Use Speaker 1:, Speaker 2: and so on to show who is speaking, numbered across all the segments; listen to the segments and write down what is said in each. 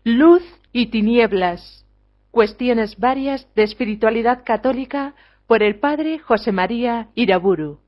Speaker 1: Luz y tinieblas. Cuestiones varias de espiritualidad católica por el padre José María Iraburu.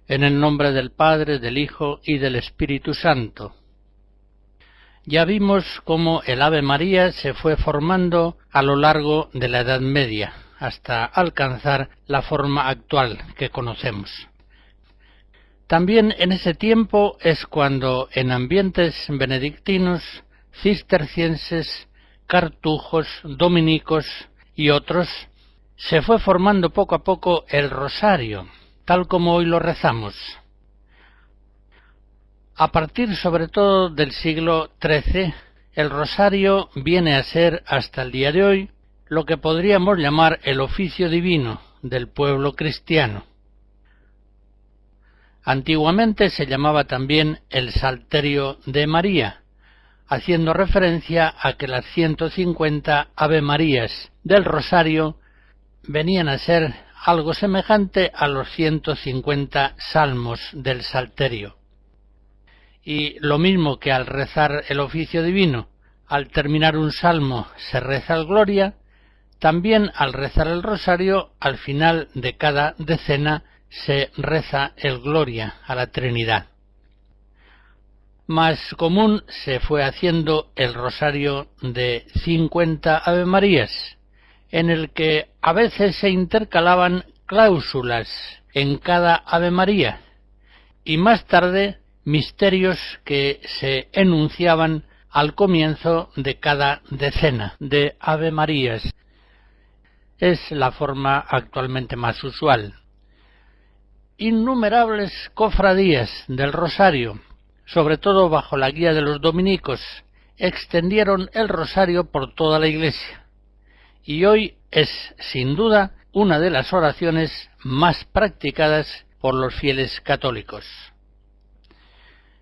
Speaker 2: En el nombre del Padre, del Hijo y del Espíritu Santo. Ya vimos cómo el Ave María se fue formando a lo largo de la Edad Media, hasta alcanzar la forma actual que conocemos. También en ese tiempo es cuando en ambientes benedictinos, cistercienses, cartujos, dominicos y otros, se fue formando poco a poco el rosario, tal como hoy lo rezamos. A partir sobre todo del siglo XIII, el rosario viene a ser hasta el día de hoy lo que podríamos llamar el oficio divino del pueblo cristiano. Antiguamente se llamaba también el Salterio de María, haciendo referencia a que las 150 Ave Marías del rosario venían a ser algo semejante a los 150 salmos del Salterio. Y lo mismo que al rezar el oficio divino, al terminar un salmo se reza el Gloria, también al rezar el rosario, al final de cada decena se reza el Gloria a la Trinidad. Más común se fue haciendo el rosario de 50 Ave Marías, en el que a veces se intercalaban cláusulas en cada Ave María, y más tarde misterios que se enunciaban al comienzo de cada decena de Ave Marías. Es la forma actualmente más usual. Innumerables cofradías del rosario, sobre todo bajo la guía de los dominicos, extendieron el rosario por toda la Iglesia, y hoy es, sin duda, una de las oraciones más practicadas por los fieles católicos.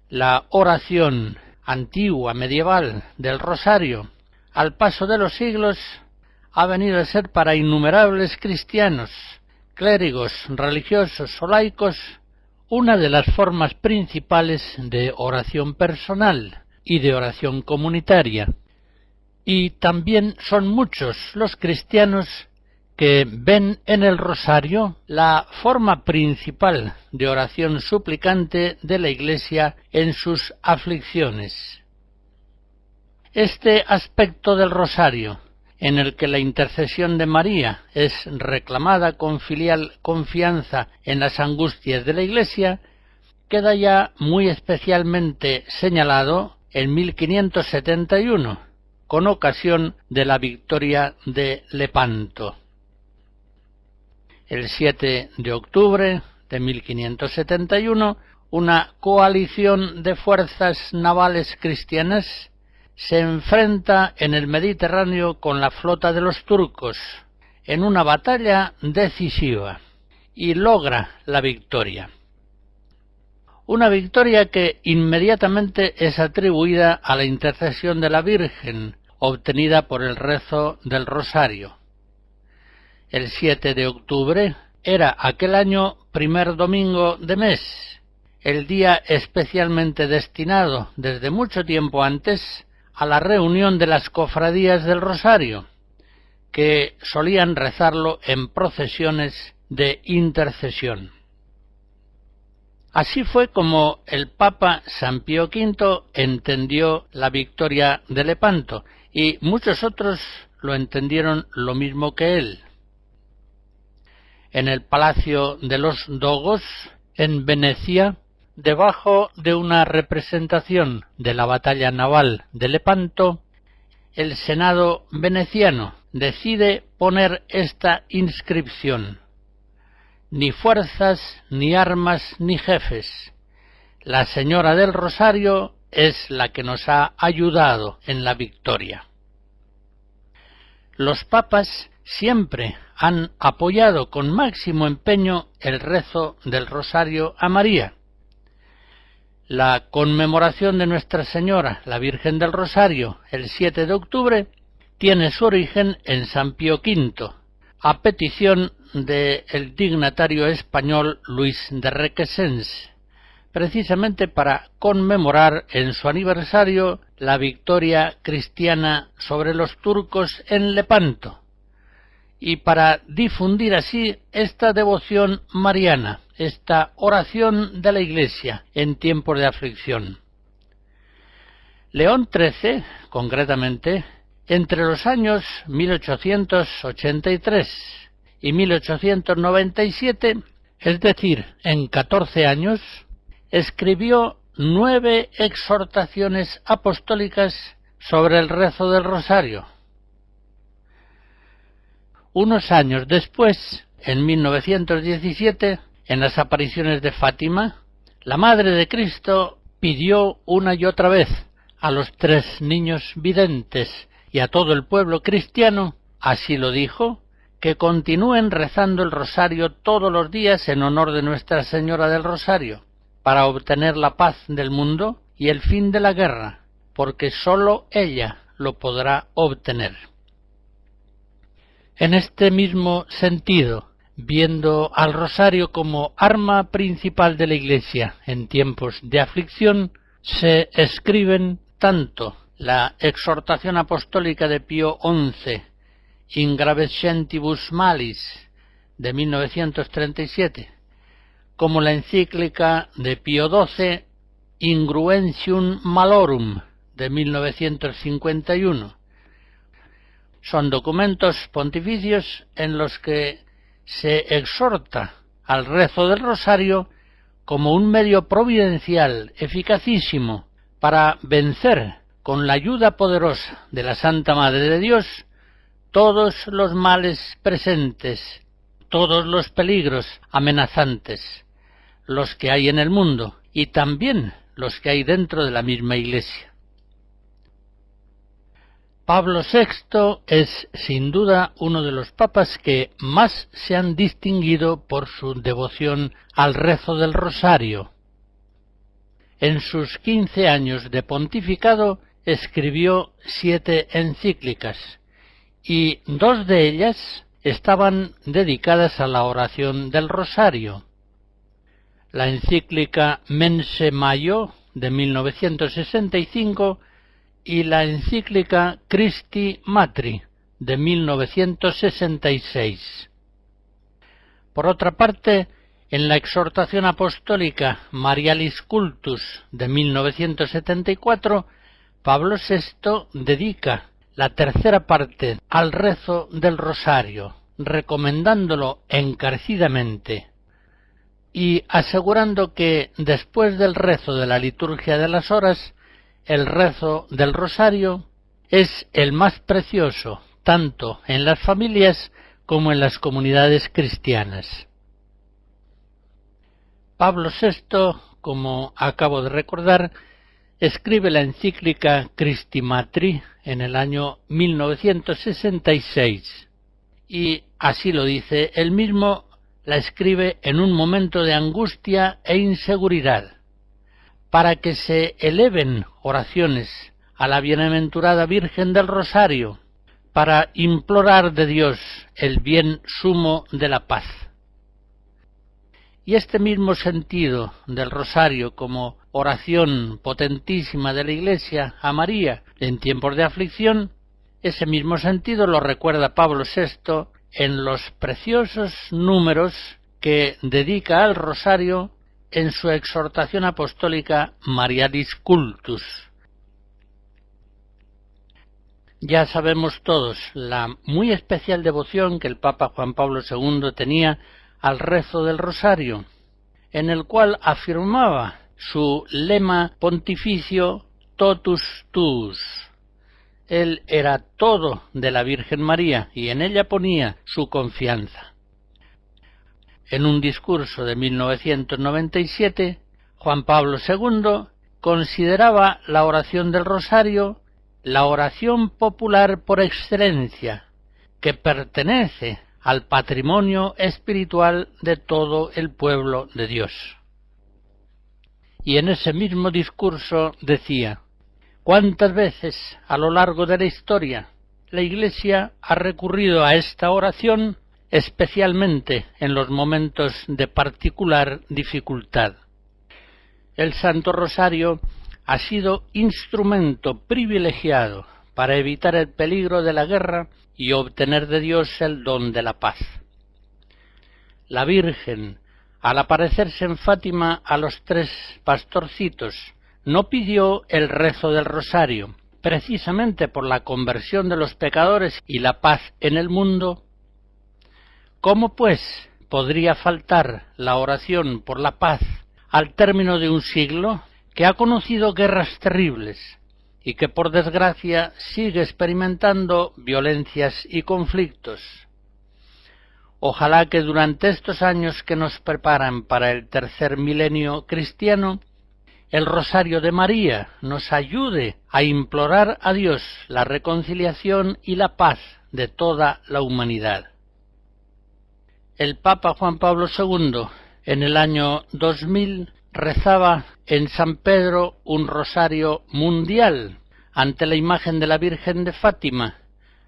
Speaker 2: La oración antigua, medieval, del rosario, al paso de los siglos, ha venido a ser para innumerables cristianos, clérigos, religiosos o laicos, una de las formas principales de oración personal y de oración comunitaria. Y también son muchos los cristianos que ven en el rosario la forma principal de oración suplicante de la Iglesia en sus aflicciones. Este aspecto del rosario, en el que la intercesión de María es reclamada con filial confianza en las angustias de la Iglesia, queda ya muy especialmente señalado en 1571, con ocasión de la victoria de Lepanto. El 7 de octubre de 1571, una coalición de fuerzas navales cristianas se enfrenta en el Mediterráneo con la flota de los turcos en una batalla decisiva y logra la victoria. Una victoria que inmediatamente es atribuida a la intercesión de la Virgen, obtenida por el rezo del rosario. El 7 de octubre era aquel año primer domingo de mes, el día especialmente destinado desde mucho tiempo antes a la reunión de las cofradías del rosario, que solían rezarlo en procesiones de intercesión. Así fue como el Papa San Pío V entendió la victoria de Lepanto, y muchos otros lo entendieron lo mismo que él. en el Palacio de los Dogos, en Venecia, debajo de una representación de la batalla naval de Lepanto, el Senado veneciano decide poner esta inscripción: ni fuerzas, ni armas, ni jefes. La Señora del Rosario es la que nos ha ayudado en la victoria. Los papas siempre han apoyado con máximo empeño el rezo del Rosario a María. La conmemoración de Nuestra Señora, la Virgen del Rosario, el 7 de octubre, tiene su origen en San Pío V, a petición del dignatario español Luis de Requesens, precisamente para conmemorar en su aniversario la victoria cristiana sobre los turcos en Lepanto, y para difundir así esta devoción mariana, esta oración de la Iglesia en tiempos de aflicción. León XIII, concretamente, entre los años 1883 y 1897, es decir, en 14 años, escribió 9 exhortaciones apostólicas sobre el rezo del Rosario. Unos años después, en 1917, en las apariciones de Fátima, la Madre de Cristo pidió una y otra vez a los 3 niños videntes y a todo el pueblo cristiano, así lo dijo, que continúen rezando el Rosario todos los días en honor de Nuestra Señora del Rosario, para obtener la paz del mundo y el fin de la guerra, porque sólo ella lo podrá obtener. En este mismo sentido, viendo al Rosario como arma principal de la Iglesia en tiempos de aflicción, se escriben tanto la exhortación apostólica de Pío XI, In Gravescentibus Malis, de 1937, como la encíclica de Pío XII, Ingruentium Malorum, de 1951. Son documentos pontificios en los que se exhorta al rezo del Rosario como un medio providencial eficacísimo para vencer con la ayuda poderosa de la Santa Madre de Dios todos los males presentes, todos los peligros amenazantes, los que hay en el mundo y también los que hay dentro de la misma Iglesia. Pablo VI es sin duda uno de los papas que más se han distinguido por su devoción al rezo del Rosario. En sus 15 años de pontificado escribió 7 encíclicas, y 2 de ellas estaban dedicadas a la oración del Rosario. La encíclica Mense Maio, de 1965, y la encíclica Christi Matri, de 1966. Por otra parte, en la exhortación apostólica Marialis Cultus, de 1974, Pablo VI dedica la tercera parte al rezo del Rosario, recomendándolo encarecidamente y asegurando que después del rezo de la liturgia de las horas, el rezo del Rosario es el más precioso, tanto en las familias como en las comunidades cristianas. Pablo VI, como acabo de recordar, escribe la encíclica Christi Matri en el año 1966 y, así lo dice él mismo, la escribe en un momento de angustia e inseguridad, para que se eleven oraciones a la bienaventurada Virgen del Rosario, para implorar de Dios el bien sumo de la paz. Y este mismo sentido del Rosario como oración potentísima de la Iglesia a María en tiempos de aflicción, ese mismo sentido lo recuerda Pablo VI en los preciosos números que dedica al Rosario en su exhortación apostólica Marialis Cultus. Ya sabemos todos la muy especial devoción que el Papa Juan Pablo II tenía al rezo del rosario, en el cual afirmaba su lema pontificio totus tuus. Él era todo de la Virgen María y en ella ponía su confianza. En un discurso de 1997, Juan Pablo II consideraba la oración del rosario la oración popular por excelencia, que pertenece al patrimonio espiritual de todo el pueblo de Dios. Y en ese mismo discurso decía: ¿cuántas veces a lo largo de la historia la Iglesia ha recurrido a esta oración, especialmente en los momentos de particular dificultad? El Santo Rosario ha sido instrumento privilegiado para evitar el peligro de la guerra y obtener de Dios el don de la paz. La Virgen, al aparecerse en Fátima a los 3 pastorcitos, no pidió el rezo del rosario, precisamente por la conversión de los pecadores y la paz en el mundo. ¿Cómo, pues, podría faltar la oración por la paz al término de un siglo que ha conocido guerras terribles y que, por desgracia, sigue experimentando violencias y conflictos? Ojalá que durante estos años que nos preparan para el tercer milenio cristiano, el Rosario de María nos ayude a implorar a Dios la reconciliación y la paz de toda la humanidad. El Papa Juan Pablo II, en el año 2000, rezaba en San Pedro un rosario mundial ante la imagen de la Virgen de Fátima,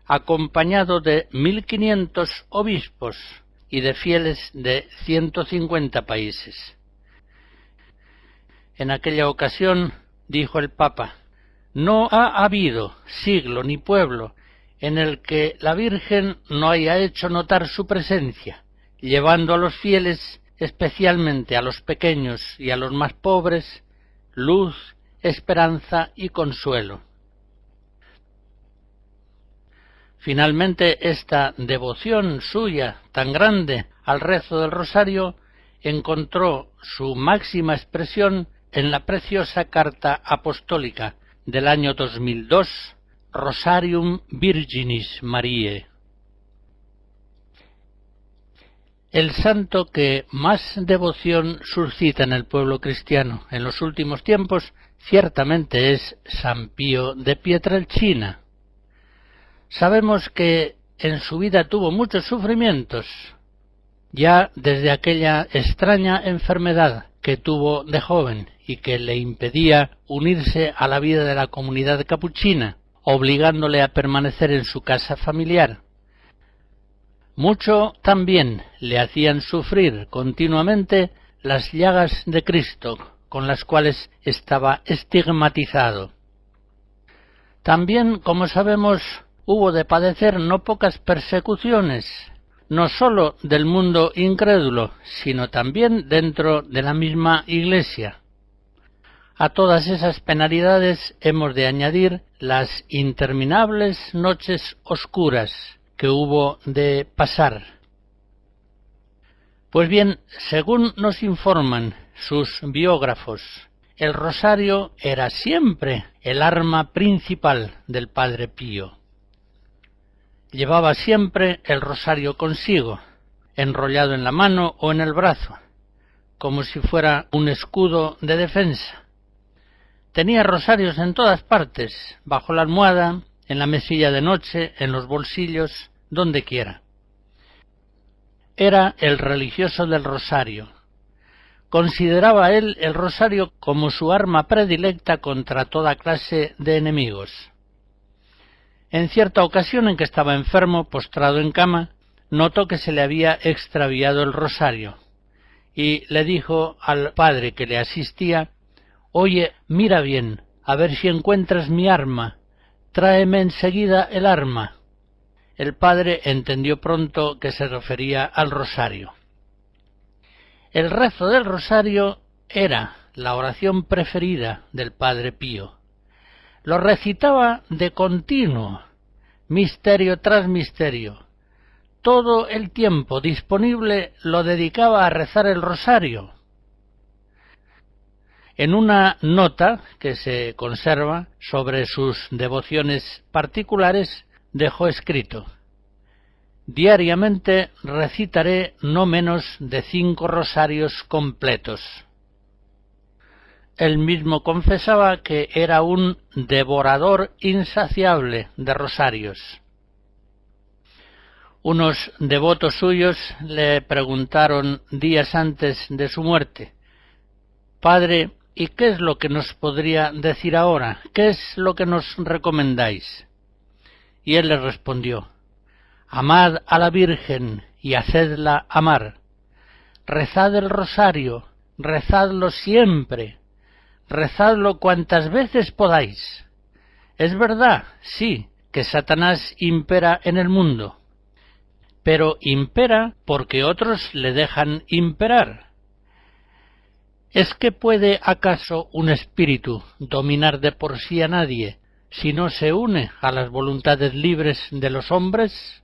Speaker 2: acompañado de 1.500 obispos y de fieles de 150 países. En aquella ocasión dijo el Papa: no ha habido siglo ni pueblo en el que la Virgen no haya hecho notar su presencia, llevando a los fieles, especialmente a los pequeños y a los más pobres, luz, esperanza y consuelo. Finalmente, esta devoción suya tan grande al rezo del rosario encontró su máxima expresión en la preciosa carta apostólica del año 2002, Rosarium Virginis Mariae. El santo que más devoción suscita en el pueblo cristiano en los últimos tiempos ciertamente es San Pío de Pietrelcina. Sabemos que en su vida tuvo muchos sufrimientos, ya desde aquella extraña enfermedad que tuvo de joven y que le impedía unirse a la vida de la comunidad capuchina, obligándole a permanecer en su casa familiar. Mucho también le hacían sufrir continuamente las llagas de Cristo, con las cuales estaba estigmatizado. También, como sabemos, hubo de padecer no pocas persecuciones, no sólo del mundo incrédulo, sino también dentro de la misma Iglesia. A todas esas penalidades hemos de añadir las interminables noches oscuras que hubo de pasar. Pues bien, según nos informan sus biógrafos, el rosario era siempre el arma principal del Padre Pío. Llevaba siempre el rosario consigo, enrollado en la mano o en el brazo, como si fuera un escudo de defensa. Tenía rosarios en todas partes, bajo la almohada, en la mesilla de noche, en los bolsillos, donde quiera. Era el religioso del rosario. Consideraba él el rosario como su arma predilecta contra toda clase de enemigos. En cierta ocasión en que estaba enfermo, postrado en cama, notó que se le había extraviado el rosario, y le dijo al padre que le asistía: «Oye, mira bien, a ver si encuentras mi arma, tráeme enseguida el arma». El padre entendió pronto que se refería al rosario. El rezo del rosario era la oración preferida del Padre Pío. Lo recitaba de continuo, misterio tras misterio, todo el tiempo disponible lo dedicaba a rezar el rosario. En una nota que se conserva sobre sus devociones particulares dejó escrito: diariamente recitaré no menos de 5 rosarios completos. Él mismo confesaba que era un devorador insaciable de rosarios. Unos devotos suyos le preguntaron días antes de su muerte: «Padre, ¿y qué es lo que nos podría decir ahora? ¿Qué es lo que nos recomendáis?». Y él les respondió: «Amad a la Virgen y hacedla amar. Rezad el rosario, rezadlo siempre, rezadlo cuantas veces podáis. Es verdad, sí, que Satanás impera en el mundo, pero impera porque otros le dejan imperar. ¿Es que puede acaso un espíritu dominar de por sí a nadie si no se une a las voluntades libres de los hombres?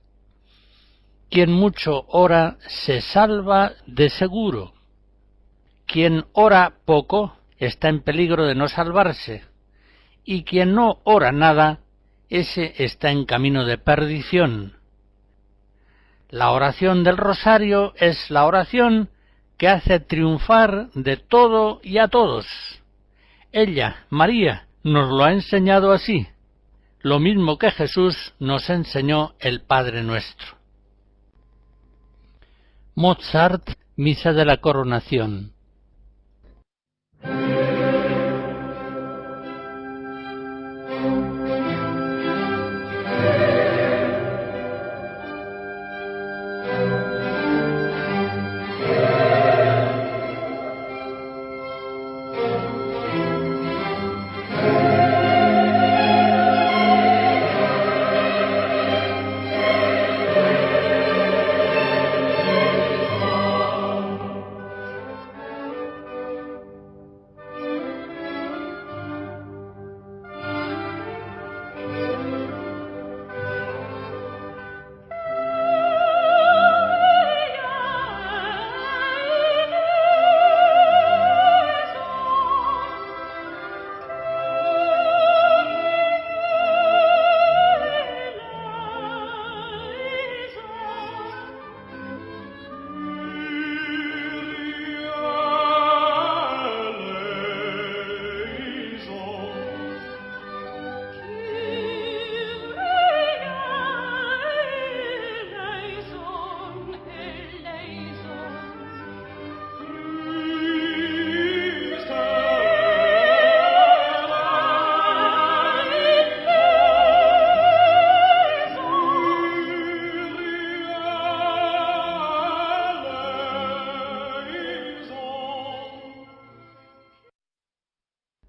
Speaker 2: Quien mucho ora se salva de seguro. Quien ora poco está en peligro de no salvarse, y quien no ora nada, ese está en camino de perdición. La oración del rosario es la oración que hace triunfar de todo y a todos. Ella, María, nos lo ha enseñado así, lo mismo que Jesús nos enseñó el Padre Nuestro». Mozart, Misa de la Coronación.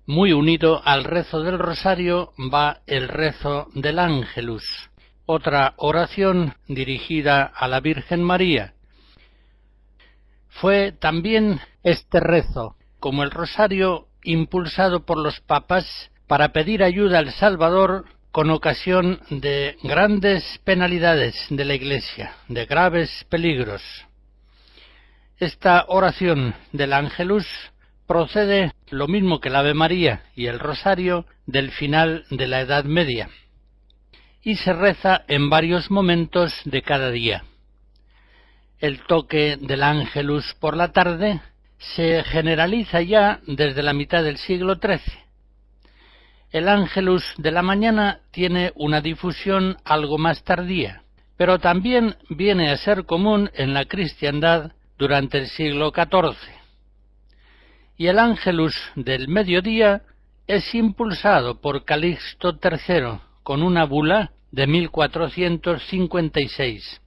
Speaker 2: Muy unido al rezo del rosario va el rezo del Ángelus, otra oración dirigida a la Virgen María. Fue también este rezo, como el rosario, impulsado por los papas para pedir ayuda al Salvador con ocasión de grandes penalidades de la Iglesia, de graves peligros. Esta oración del Ángelus procede, lo mismo que el Ave María y el Rosario, del final de la Edad Media, y se reza en varios momentos de cada día. El toque del Ángelus por la tarde se generaliza ya desde la mitad del siglo XIII. El Ángelus de la mañana tiene una difusión algo más tardía, pero también viene a ser común en la cristiandad durante el siglo XIV. Y el Ángelus del mediodía es impulsado por Calixto III con una bula de 1456.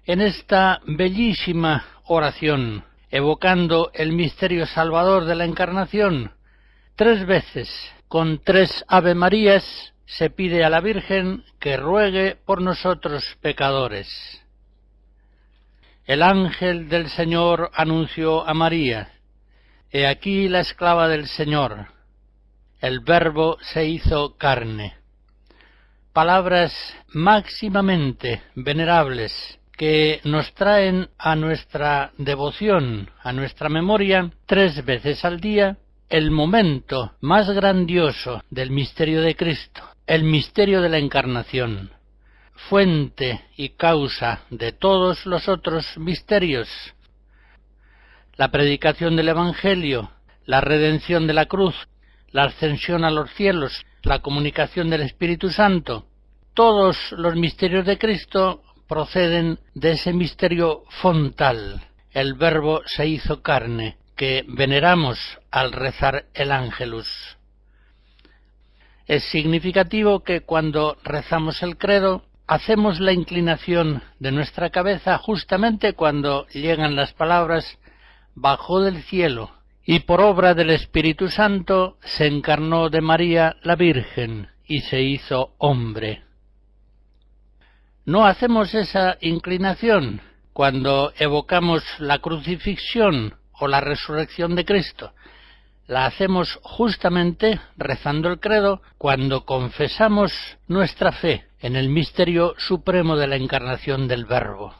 Speaker 2: En esta bellísima oración, evocando el misterio salvador de la Encarnación, 3 veces, con 3 Ave Marías, se pide a la Virgen que ruegue por nosotros pecadores. El ángel del Señor anunció a María: «He aquí la esclava del Señor. El Verbo se hizo carne». palabras máximamente venerables que nos traen a nuestra devoción, a nuestra memoria, 3 veces al día, el momento más grandioso del misterio de Cristo, el misterio de la Encarnación, fuente y causa de todos los otros misterios, la predicación del Evangelio, la redención de la cruz, la ascensión a los cielos, la comunicación del Espíritu Santo. Todos los misterios de Cristo proceden de ese misterio fontal, el Verbo se hizo carne, que veneramos al rezar el Ángelus. Es significativo que cuando rezamos el credo, hacemos la inclinación de nuestra cabeza justamente cuando llegan las palabras «bajó del cielo» y por obra del Espíritu Santo se encarnó de María la Virgen y se hizo hombre. No hacemos esa inclinación cuando evocamos la crucifixión o la resurrección de Cristo. La hacemos justamente rezando el credo cuando confesamos nuestra fe en el misterio supremo de la encarnación del Verbo.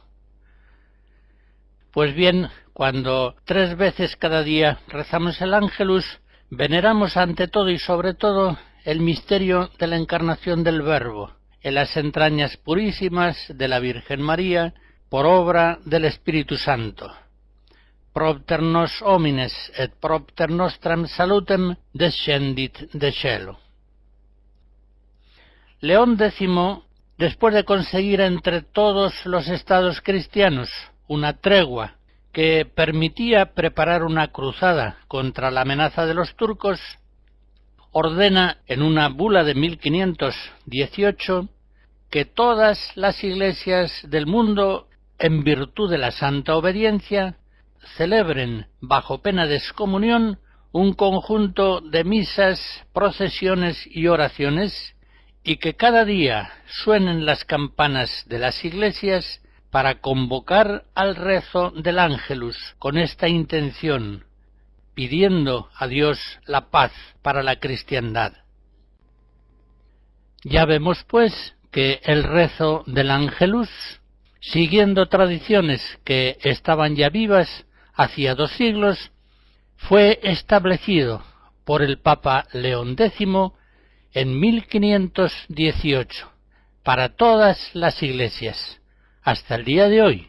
Speaker 2: Pues bien, cuando 3 veces cada día rezamos el Ángelus, veneramos ante todo y sobre todo el misterio de la encarnación del Verbo, en las entrañas purísimas de la Virgen María, por obra del Espíritu Santo. Propter nos homines et propter nostram salutem descendit de cielo. León X, después de conseguir entre todos los estados cristianos una tregua que permitía preparar una cruzada contra la amenaza de los turcos, ordena en una bula de 1518 que todas las iglesias del mundo, en virtud de la santa obediencia, celebren bajo pena de excomunión un conjunto de misas, procesiones y oraciones, y que cada día suenen las campanas de las iglesias para convocar al rezo del Ángelus con esta intención, pidiendo a Dios la paz para la cristiandad. Ya vemos, pues, que el rezo del Ángelus, siguiendo tradiciones que estaban ya vivas hacía 2 siglos, fue establecido por el Papa León X en 1518 para todas las iglesias, hasta el día de hoy.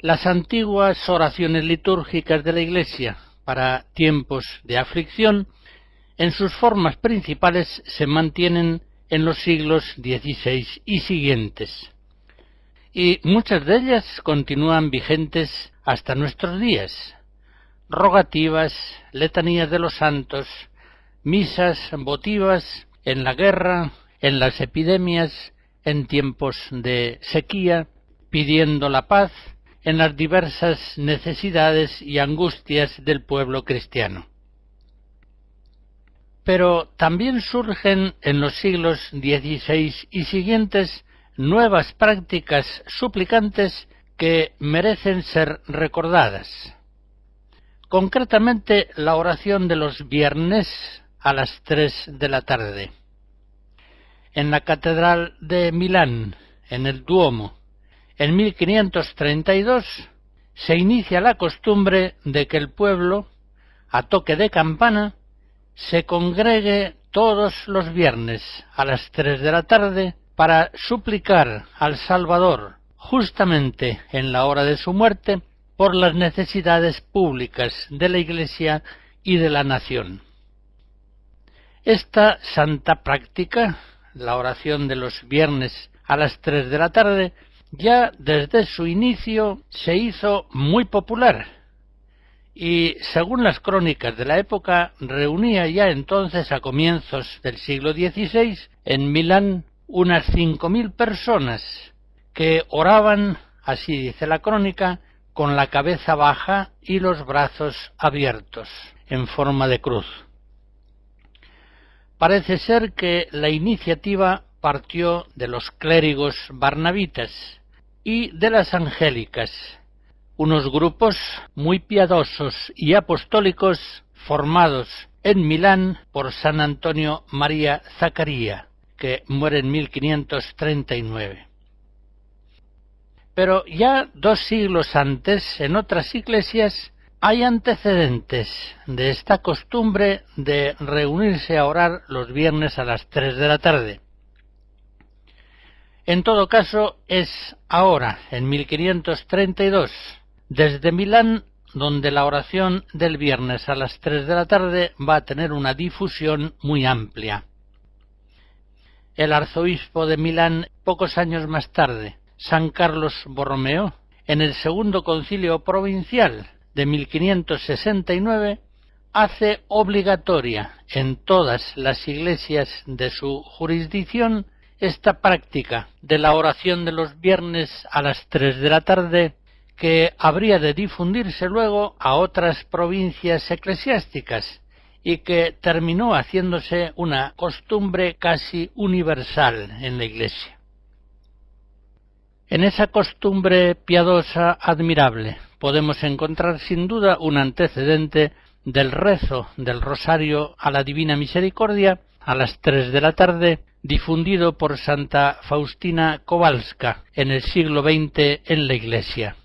Speaker 2: Las antiguas oraciones litúrgicas de la Iglesia para tiempos de aflicción, en sus formas principales, se mantienen en los siglos XVI y siguientes, y muchas de ellas continúan vigentes hasta nuestros días. Rogativas, letanías de los santos, misas votivas en la guerra, en las epidemias, en tiempos de sequía, pidiendo la paz, en las diversas necesidades y angustias del pueblo cristiano. Pero también surgen en los siglos XVI y siguientes nuevas prácticas suplicantes que merecen ser recordadas. Concretamente, la oración de los viernes a las 3 de la tarde. En la Catedral de Milán, en el Duomo, en 1532, se inicia la costumbre de que el pueblo, a toque de campana, se congregue todos los viernes a las 3 de la tarde para suplicar al Salvador, justamente en la hora de su muerte, por las necesidades públicas de la Iglesia y de la nación. Esta santa práctica, la oración de los viernes a las 3 de la tarde, ya desde su inicio se hizo muy popular y, según las crónicas de la época, reunía ya entonces, a comienzos del siglo XVI, en Milán unas 5.000 personas que oraban, así dice la crónica, con la cabeza baja y los brazos abiertos, en forma de cruz. Parece ser que la iniciativa partió de los clérigos barnabitas y de las angélicas, unos grupos muy piadosos y apostólicos formados en Milán por San Antonio María Zaccaria, que muere en 1539. Pero ya 2 siglos antes, en otras iglesias, hay antecedentes de esta costumbre de reunirse a orar los viernes a las 3 de la tarde. En todo caso, es ahora, en 1532, desde Milán, donde la oración del viernes a las 3 de la tarde va a tener una difusión muy amplia. El arzobispo de Milán, pocos años más tarde, San Carlos Borromeo, en el Segundo Concilio Provincial de 1569, hace obligatoria en todas las iglesias de su jurisdicción esta práctica de la oración de los viernes a las 3 de la tarde, que habría de difundirse luego a otras provincias eclesiásticas y que terminó haciéndose una costumbre casi universal en la Iglesia. En esa costumbre piadosa admirable podemos encontrar sin duda un antecedente del rezo del Rosario a la Divina Misericordia a las 3 de la tarde, difundido por Santa Faustina Kowalska en el siglo XX en la Iglesia.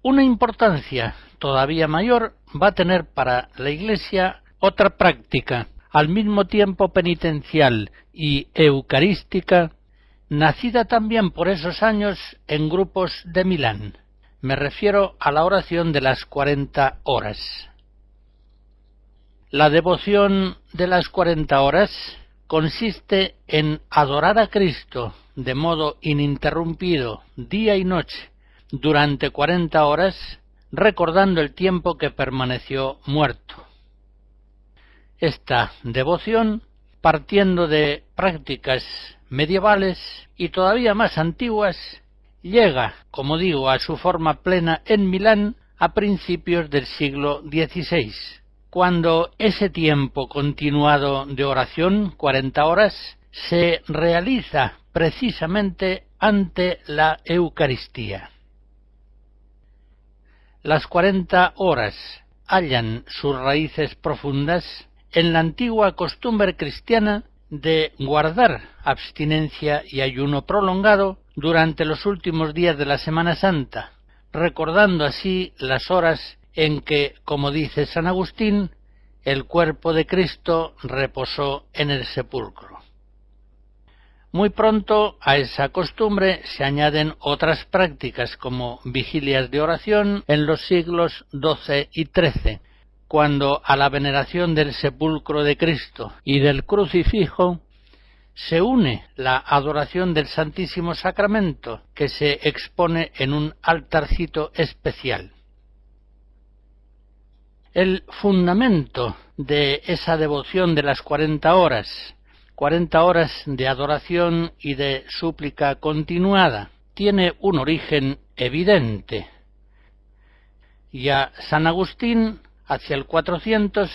Speaker 2: Una importancia todavía mayor va a tener para la Iglesia otra práctica, al mismo tiempo penitencial y eucarística, nacida también por esos años en grupos de Milán. Me refiero a la oración de las 40 horas. La devoción de las 40 horas consiste en adorar a Cristo de modo ininterrumpido, día y noche, durante 40 horas, recordando el tiempo que permaneció muerto. Esta devoción, partiendo de prácticas medievales y todavía más antiguas, llega, como digo, a su forma plena en Milán a principios del siglo XVI, cuando ese tiempo continuado de oración, 40 horas, se realiza precisamente ante la Eucaristía. Las 40 horas hallan sus raíces profundas en la antigua costumbre cristiana de guardar abstinencia y ayuno prolongado durante los últimos días de la Semana Santa, recordando así las horas en que, como dice San Agustín, el cuerpo de Cristo reposó en el sepulcro. Muy pronto a esa costumbre se añaden otras prácticas como vigilias de oración en los siglos XII y XIII, cuando a la veneración del sepulcro de Cristo y del crucifijo se une la adoración del Santísimo Sacramento, que se expone en un altarcito especial. El fundamento de esa devoción de las 40 horas de adoración y de súplica continuada, tiene un origen evidente. Ya San Agustín, hacia el 400,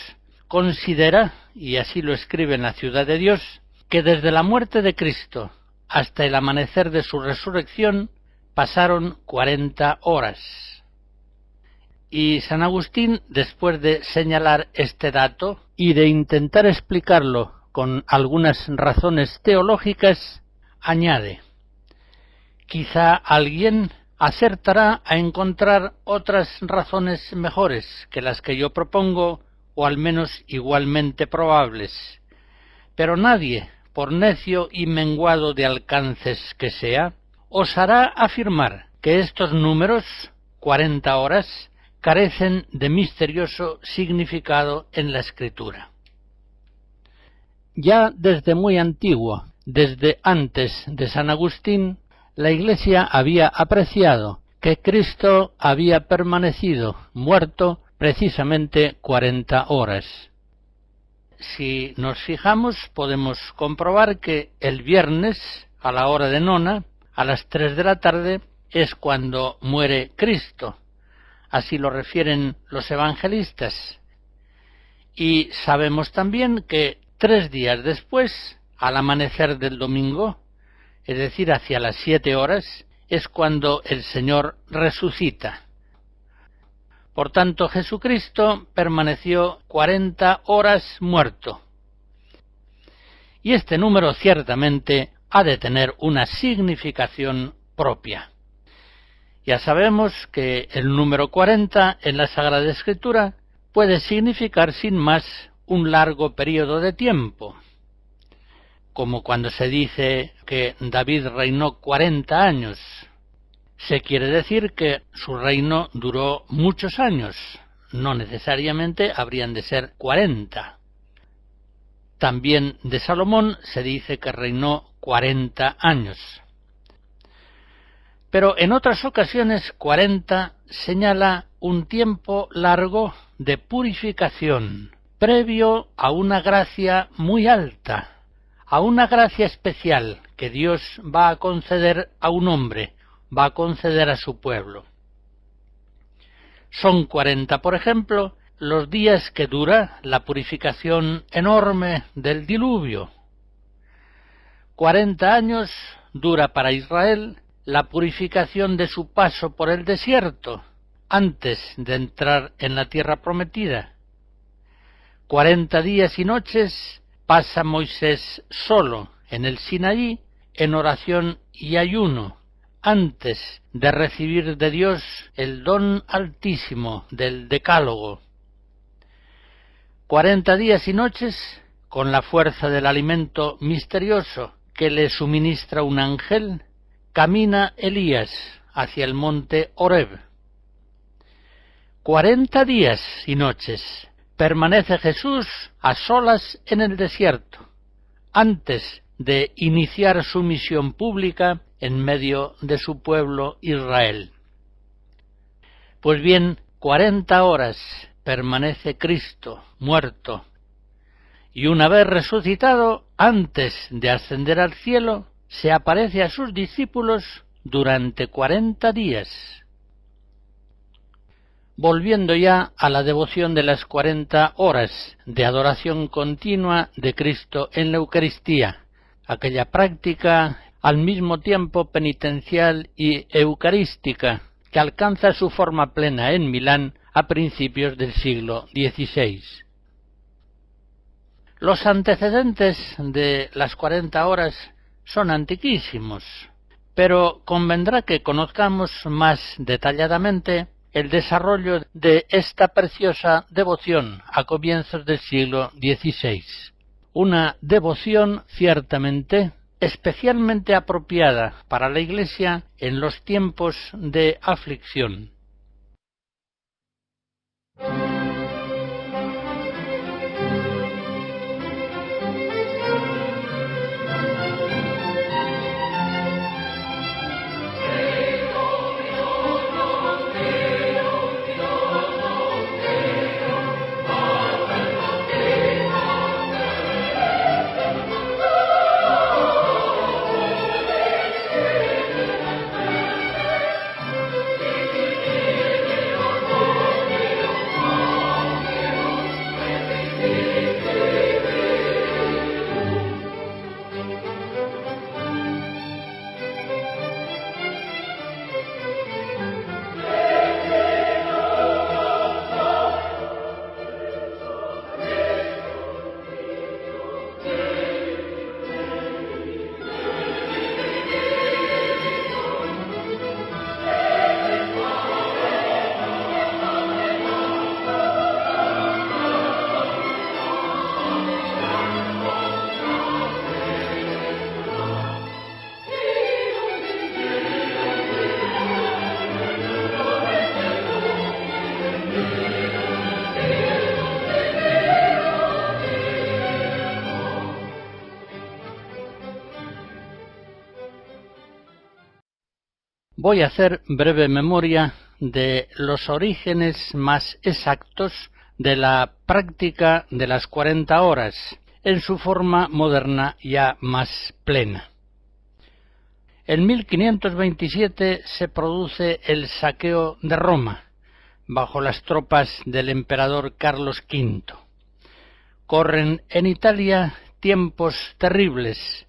Speaker 2: considera, y así lo escribe en la Ciudad de Dios, que desde la muerte de Cristo hasta el amanecer de su resurrección pasaron 40 horas. Y San Agustín, después de señalar este dato y de intentar explicarlo con algunas razones teológicas, añade: quizá alguien acertará a encontrar otras razones mejores que las que yo propongo, o al menos igualmente probables, pero nadie, por necio y menguado de alcances que sea, osará afirmar que estos números, 40 horas, carecen de misterioso significado en la Escritura. Ya desde muy antiguo, desde antes de San Agustín, la Iglesia había apreciado que Cristo había permanecido muerto precisamente 40 horas. Si nos fijamos, podemos comprobar que el viernes, a la hora de nona, a las 3 de la tarde, es cuando muere Cristo. Así lo refieren los evangelistas. Y sabemos también que 3 días después, al amanecer del domingo, es decir, hacia las 7 horas, es cuando el Señor resucita. Por tanto, Jesucristo permaneció 40 horas muerto. Y este número ciertamente ha de tener una significación propia. Ya sabemos que el número 40 en la Sagrada Escritura puede significar sin más un largo periodo de tiempo, como cuando se dice que David reinó 40 años. Se quiere decir que su reino duró muchos años, no necesariamente habrían de ser 40. También de Salomón se dice que reinó 40 años. Pero en otras ocasiones 40 señala un tiempo largo de purificación, previo a una gracia muy alta, a una gracia especial que Dios va a conceder a un hombre, va a conceder a su pueblo. Son 40, por ejemplo, los días que dura la purificación enorme del diluvio. 40 años dura para Israel la purificación de su paso por el desierto, antes de entrar en la tierra prometida. 40 días y noches pasa Moisés solo en el Sinaí, en oración y ayuno, antes de recibir de Dios el don altísimo del Decálogo. 40 días y noches, con la fuerza del alimento misterioso que le suministra un ángel, camina Elías hacia el monte Horeb. 40 días y noches permanece Jesús a solas en el desierto, antes de iniciar su misión pública en medio de su pueblo Israel. Pues bien, 40 horas permanece Cristo muerto, y una vez resucitado, antes de ascender al cielo, se aparece a sus discípulos durante 40 días. Volviendo ya a la devoción de las 40 horas de adoración continua de Cristo en la Eucaristía, aquella práctica al mismo tiempo penitencial y eucarística que alcanza su forma plena en Milán a principios del siglo XVI. Los antecedentes de las 40 horas son antiquísimos, pero convendrá que conozcamos más detalladamente el desarrollo de esta preciosa devoción a comienzos del siglo XVI. Una devoción ciertamente especialmente apropiada para la Iglesia en los tiempos de aflicción. voy a hacer breve memoria de los orígenes más exactos de la práctica de las 40 horas, en su forma moderna ya más plena. En 1527 se produce el saqueo de Roma, bajo las tropas del emperador Carlos V. Corren en Italia tiempos terribles,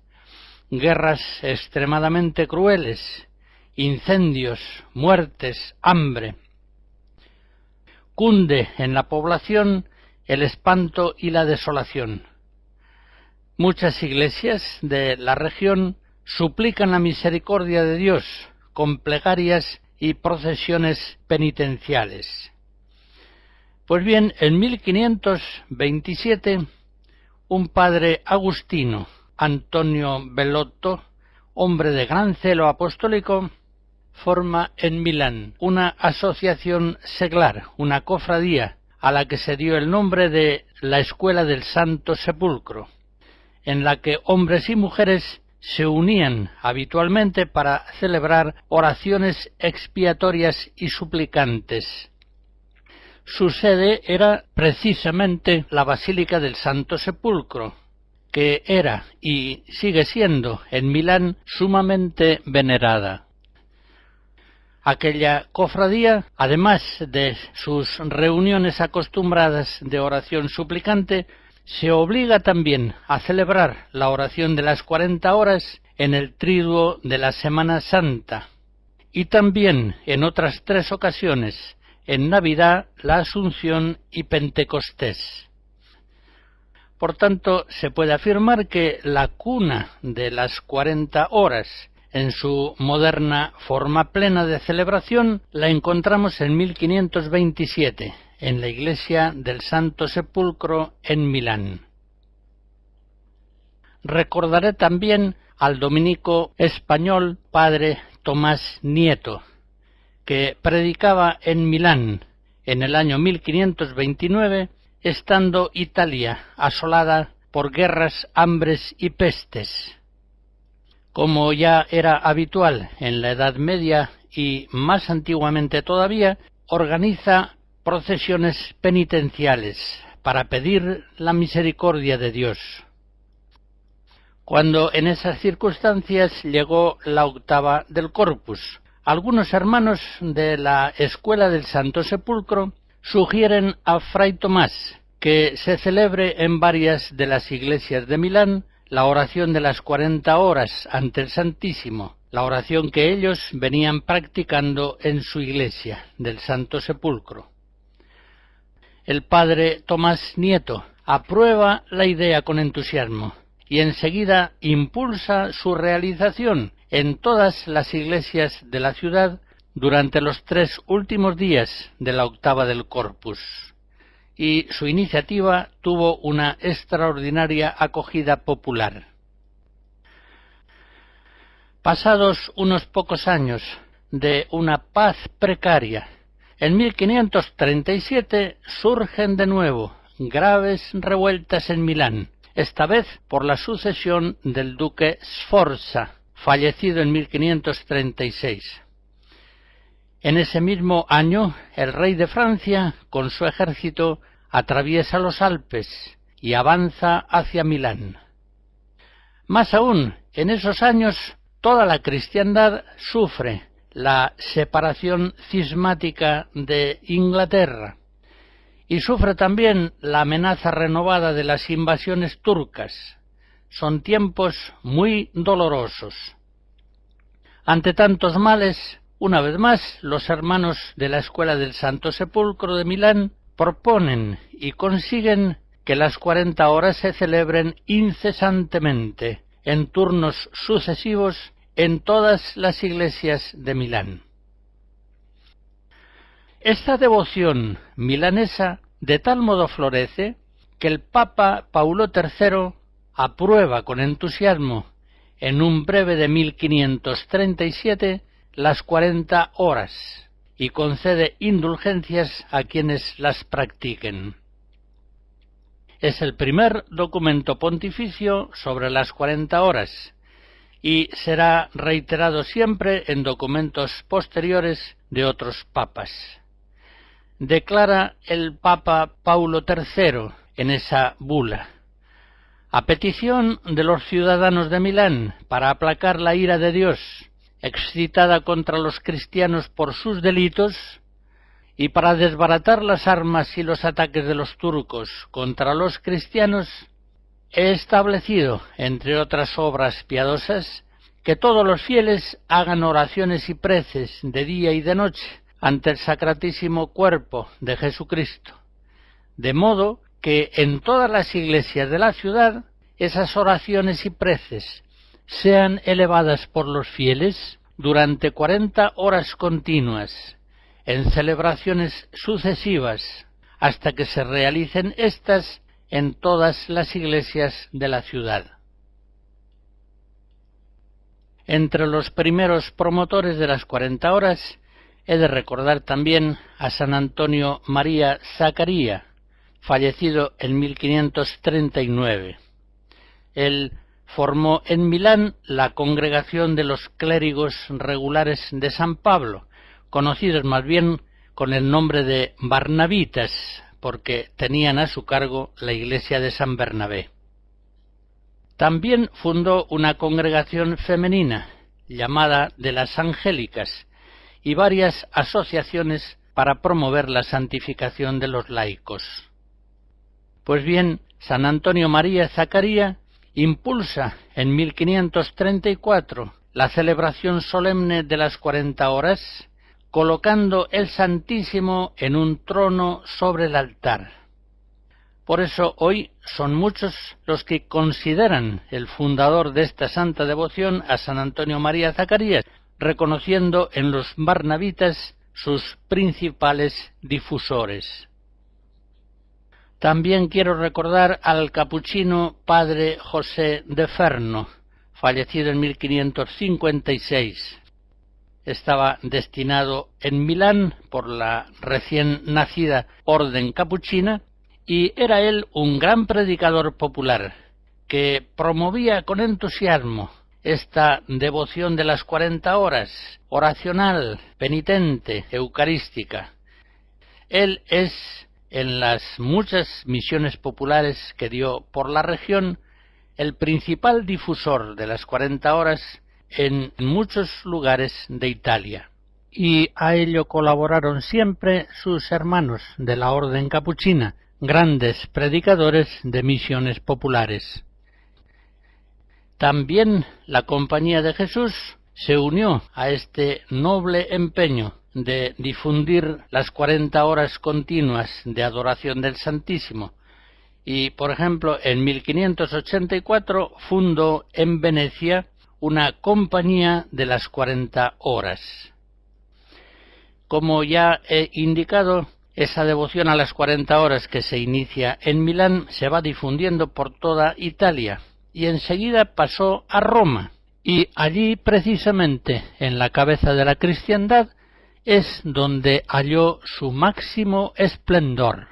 Speaker 2: guerras extremadamente crueles, incendios, muertes, hambre. Cunde en la población el espanto y la desolación. Muchas iglesias de la región suplican la misericordia de Dios con plegarias y procesiones penitenciales. Pues bien, en 1527, un padre agustino, Antonio Bellotto, hombre de gran celo apostólico, forma en Milán una asociación seglar, una cofradía, a la que se dio el nombre de la Escuela del Santo Sepulcro, en la que hombres y mujeres se unían habitualmente para celebrar oraciones expiatorias y suplicantes. Su sede era precisamente la Basílica del Santo Sepulcro, que era y sigue siendo en Milán sumamente venerada. Aquella cofradía, además de sus reuniones acostumbradas de oración suplicante, se obliga también a celebrar la oración de las 40 horas en el triduo de la Semana Santa y también en otras 3 ocasiones, en Navidad, la Asunción y Pentecostés. Por tanto, se puede afirmar que la cuna de las 40 horas, en su moderna forma plena de celebración, la encontramos en 1527, en la iglesia del Santo Sepulcro en Milán. Recordaré también al dominico español padre Tomás Nieto, que predicaba en Milán en el año 1529, estando Italia asolada por guerras, hambres y pestes. Como ya era habitual en la Edad Media y más antiguamente todavía, organiza procesiones penitenciales para pedir la misericordia de Dios. Cuando en esas circunstancias llegó la octava del Corpus, algunos hermanos de la Escuela del Santo Sepulcro sugieren a Fray Tomás que se celebre en varias de las iglesias de Milán la oración de las 40 horas ante el Santísimo, la oración que ellos venían practicando en su iglesia del Santo Sepulcro. El padre Tomás Nieto aprueba la idea con entusiasmo y enseguida impulsa su realización en todas las iglesias de la ciudad durante los 3 últimos días de la octava del Corpus, y su iniciativa tuvo una extraordinaria acogida popular. Pasados unos pocos años de una paz precaria, en 1537 surgen de nuevo graves revueltas en Milán, esta vez por la sucesión del duque Sforza, fallecido en 1536. En ese mismo año, el rey de Francia, con su ejército, atraviesa los Alpes y avanza hacia Milán. Más aún, en esos años, toda la cristiandad sufre la separación cismática de Inglaterra y sufre también la amenaza renovada de las invasiones turcas. Son tiempos muy dolorosos. Ante tantos males, una vez más, los hermanos de la Escuela del Santo Sepulcro de Milán proponen y consiguen que las 40 horas se celebren incesantemente, en turnos sucesivos, en todas las iglesias de Milán. Esta devoción milanesa de tal modo florece que el Papa Paulo III aprueba con entusiasmo en un breve de 1537 las 40 horas y concede indulgencias a quienes las practiquen. Es el primer documento pontificio sobre las 40 horas y será reiterado siempre en documentos posteriores de otros papas. Declara el Papa Paulo III en esa bula: a petición de los ciudadanos de Milán, para aplacar la ira de Dios, excitada contra los cristianos por sus delitos, y para desbaratar las armas y los ataques de los turcos contra los cristianos, he establecido, entre otras obras piadosas, que todos los fieles hagan oraciones y preces de día y de noche ante el Sacratísimo Cuerpo de Jesucristo, de modo que en todas las iglesias de la ciudad esas oraciones y preces sean elevadas por los fieles durante 40 horas continuas, en celebraciones sucesivas, hasta que se realicen éstas en todas las iglesias de la ciudad. Entre los primeros promotores de las 40 horas he de recordar también a San Antonio María Zaccaria, fallecido en 1539. Él formó en Milán la congregación de los clérigos regulares de San Pablo, conocidos más bien con el nombre de Barnabitas, porque tenían a su cargo la iglesia de San Bernabé. También fundó una congregación femenina, llamada de las Angélicas, y varias asociaciones para promover la santificación de los laicos. Pues bien, San Antonio María Zaccaria impulsa en 1534 la celebración solemne de las 40 horas, colocando el Santísimo en un trono sobre el altar. Por eso hoy son muchos los que consideran el fundador de esta santa devoción a San Antonio María Zaccaria, reconociendo en los barnabitas sus principales difusores. También quiero recordar al capuchino padre José de Ferno, fallecido en 1556. Estaba destinado en Milán por la recién nacida orden capuchina, y era él un gran predicador popular, que promovía con entusiasmo esta devoción de las 40 horas, oracional, penitente, eucarística. Él es, en las muchas misiones populares que dio por la región, el principal difusor de las 40 horas en muchos lugares de Italia. Y a ello colaboraron siempre sus hermanos de la orden capuchina, grandes predicadores de misiones populares. También la Compañía de Jesús se unió a este noble empeño de difundir las 40 horas continuas de adoración del Santísimo, y, por ejemplo, en 1584 fundó en Venecia una compañía de las 40 horas. Como ya he indicado, esa devoción a las 40 horas que se inicia en Milán se va difundiendo por toda Italia, y enseguida pasó a Roma, y allí precisamente en la cabeza de la cristiandad es donde halló su máximo esplendor.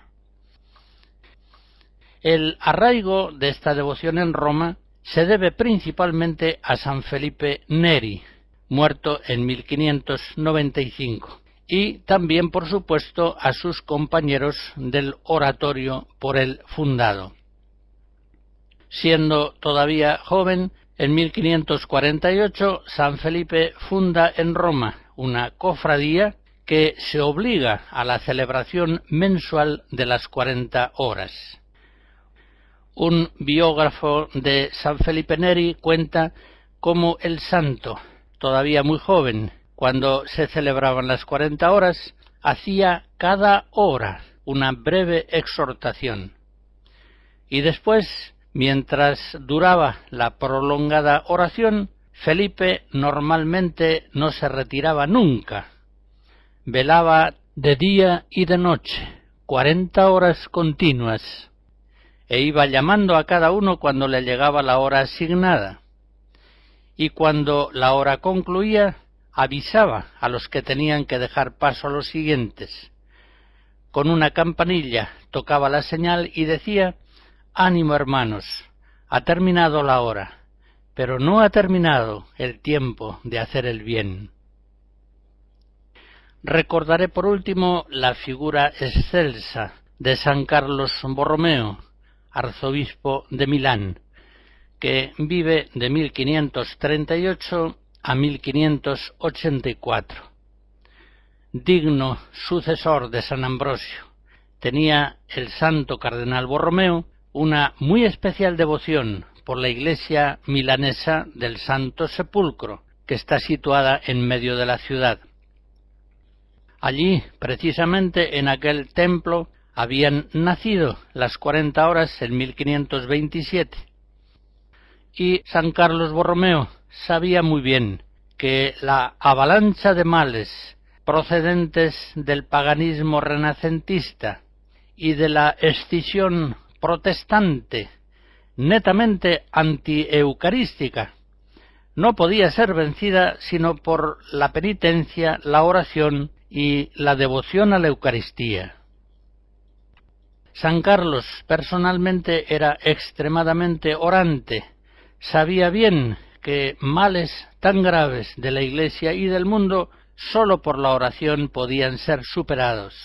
Speaker 2: El arraigo de esta devoción en Roma se debe principalmente a San Felipe Neri, muerto en 1595, y también, por supuesto, a sus compañeros del oratorio por él fundado. Siendo todavía joven, en 1548 San Felipe funda en Roma una cofradía que se obliga a la celebración mensual de las 40 horas. Un biógrafo de San Felipe Neri cuenta cómo el santo, todavía muy joven, cuando se celebraban las 40 horas, hacía cada hora una breve exhortación. Y después, mientras duraba la prolongada oración, Felipe normalmente no se retiraba nunca. Velaba de día y de noche, 40 horas continuas, e iba llamando a cada uno cuando le llegaba la hora asignada. Y cuando la hora concluía, avisaba a los que tenían que dejar paso a los siguientes. Con una campanilla tocaba la señal y decía: «Ánimo, hermanos, ha terminado la hora, pero no ha terminado el tiempo de hacer el bien. Recordaré por último la figura excelsa de San Carlos Borromeo, arzobispo de Milán, que vive de 1538 a 1584. Digno sucesor de San Ambrosio, tenía el santo cardenal Borromeo una muy especial devoción por la iglesia milanesa del Santo Sepulcro, que está situada en medio de la ciudad. Allí, precisamente en aquel templo, habían nacido las 40 horas en 1527. Y San Carlos Borromeo sabía muy bien que la avalancha de males procedentes del paganismo renacentista y de la escisión protestante netamente antieucarística no podía ser vencida sino por la penitencia, la oración y la devoción a la Eucaristía. San Carlos personalmente era extremadamente orante, sabía bien que males tan graves de la Iglesia y del mundo sólo por la oración podían ser superados.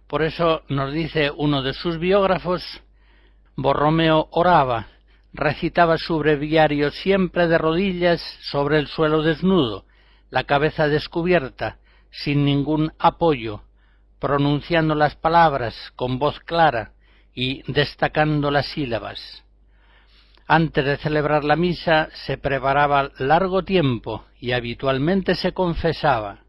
Speaker 2: Por eso nos dice uno de sus biógrafos: Borromeo oraba, recitaba su breviario siempre de rodillas sobre el suelo desnudo, la cabeza descubierta, sin ningún apoyo, pronunciando las palabras con voz clara y destacando las sílabas. Antes de celebrar la misa se preparaba largo tiempo y habitualmente se confesaba.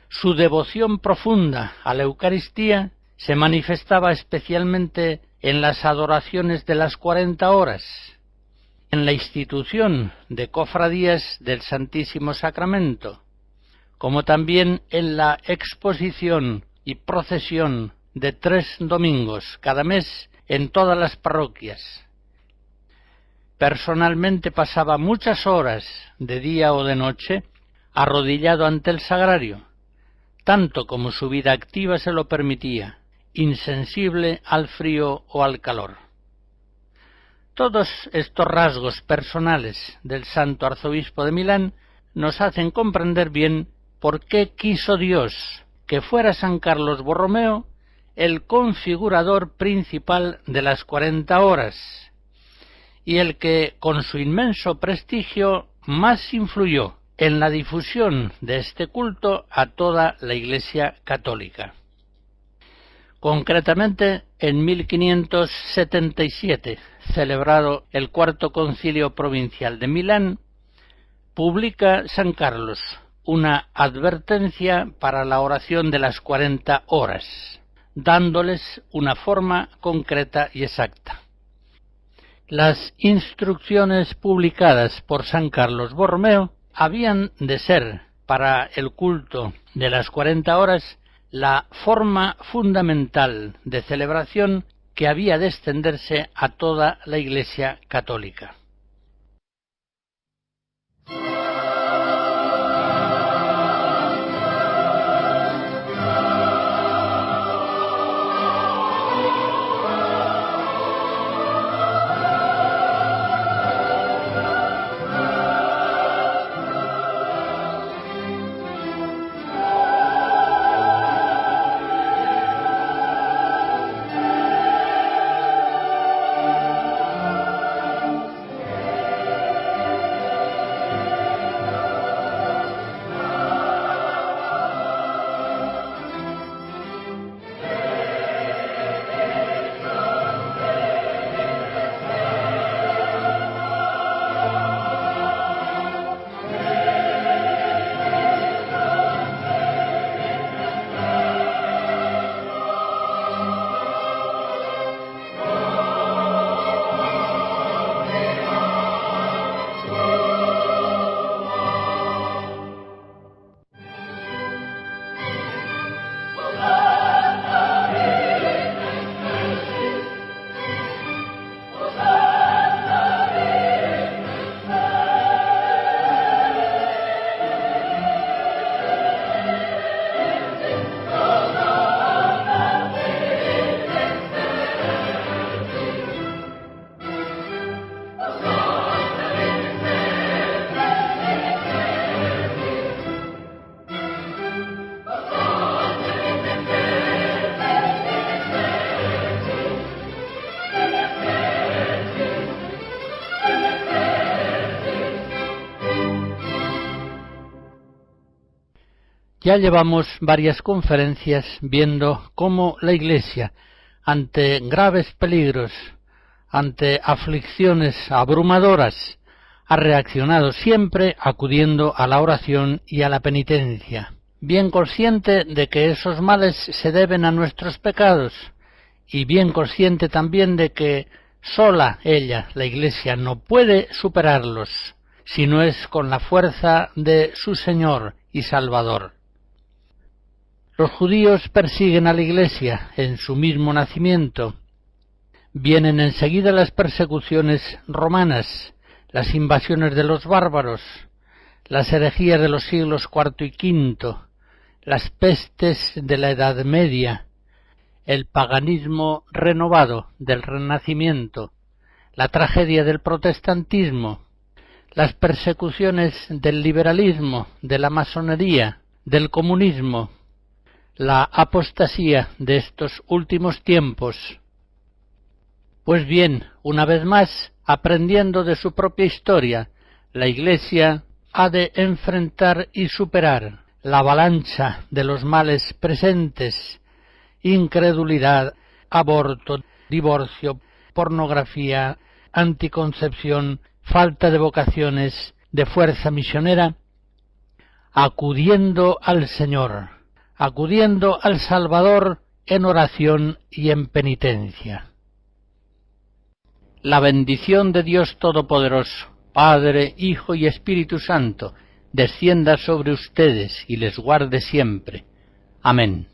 Speaker 2: Su devoción profunda a la Eucaristía se manifestaba especialmente en las adoraciones de las 40 horas, en la institución de cofradías del Santísimo Sacramento, como también en la exposición y procesión de 3 domingos cada mes en todas las parroquias. Personalmente pasaba muchas horas, de día o de noche, arrodillado ante el sagrario, tanto como su vida activa se lo permitía, insensible al frío o al calor. Todos estos rasgos personales del santo arzobispo de Milán nos hacen comprender bien por qué quiso Dios que fuera San Carlos Borromeo el configurador principal de las 40 horas, y el que, con su inmenso prestigio, más influyó en la difusión de este culto a toda la Iglesia católica. Concretamente, en 1577, celebrado el Cuarto Concilio Provincial de Milán, publica San Carlos una advertencia para la oración de las 40 horas, dándoles una forma concreta y exacta. Las instrucciones publicadas por San Carlos Borromeo habían de ser, para el culto de las 40 horas, la forma fundamental de celebración que había de extenderse a toda la Iglesia católica. Ya llevamos varias conferencias viendo cómo la Iglesia, ante graves peligros, ante aflicciones abrumadoras, ha reaccionado siempre acudiendo a la oración y a la penitencia, bien consciente de que esos males se deben a nuestros pecados, y bien consciente también de que sola ella, la Iglesia, no puede superarlos, si no es con la fuerza de su Señor y Salvador. Los judíos persiguen a la Iglesia en su mismo nacimiento. Vienen enseguida las persecuciones romanas, las invasiones de los bárbaros, las herejías de los siglos IV y V, las pestes de la Edad Media, el paganismo renovado del Renacimiento, la tragedia del protestantismo, las persecuciones del liberalismo, de la masonería, del comunismo, la apostasía de estos últimos tiempos. Pues bien, una vez más, aprendiendo de su propia historia, la Iglesia ha de enfrentar y superar la avalancha de los males presentes: incredulidad, aborto, divorcio, pornografía, anticoncepción, falta de vocaciones, de fuerza misionera, acudiendo al Señor, acudiendo al Salvador en oración y en penitencia. La bendición de Dios Todopoderoso, Padre, Hijo y Espíritu Santo, descienda sobre ustedes y les guarde siempre. Amén.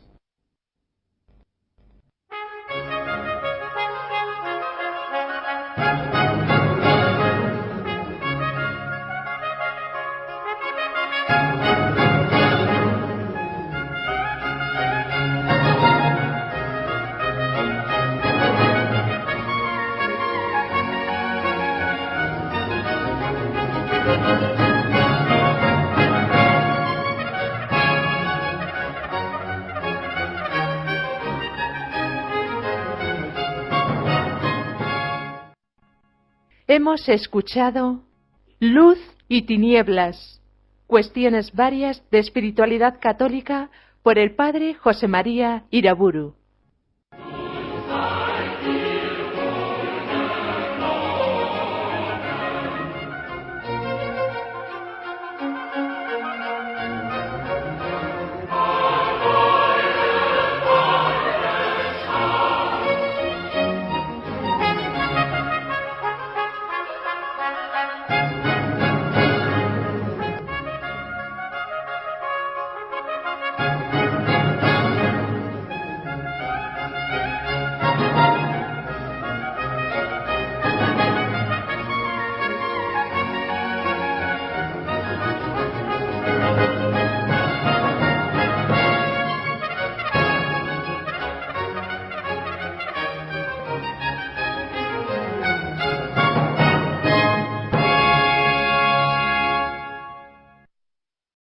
Speaker 1: Hemos escuchado Luz y Tinieblas, cuestiones varias de espiritualidad católica por el padre José María Iraburu.